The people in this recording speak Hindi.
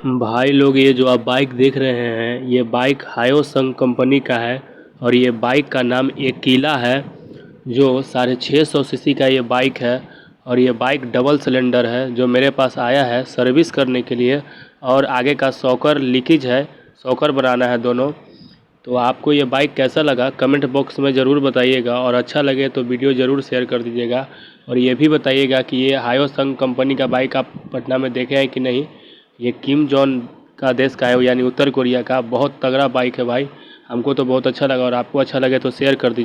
भाई लोग, ये जो आप बाइक देख रहे हैं ये बाइक हायोसंग कंपनी का है। और ये बाइक का नाम एकिला है। जो 650 सीसी का ये बाइक है। और ये बाइक डबल सिलेंडर है जो मेरे पास आया है सर्विस करने के लिए। और आगे का शॉकर लीकेज है, शॉकर बनाना है दोनों। तो आपको ये बाइक कैसा लगा कमेंट बॉक्स में ज़रूर बताइएगा, और अच्छा लगे तो वीडियो ज़रूर शेयर कर दीजिएगा। और ये भी बताइएगा कि ये हायोसंग कंपनी का बाइक आप पटना में देखे हैं कि नहीं। ये किम जॉन का देश का है, यानी उत्तर कोरिया का। बहुत तगड़ा बाइक है भाई, हमको तो बहुत अच्छा लगा, और आपको अच्छा लगे तो शेयर कर दीजिए।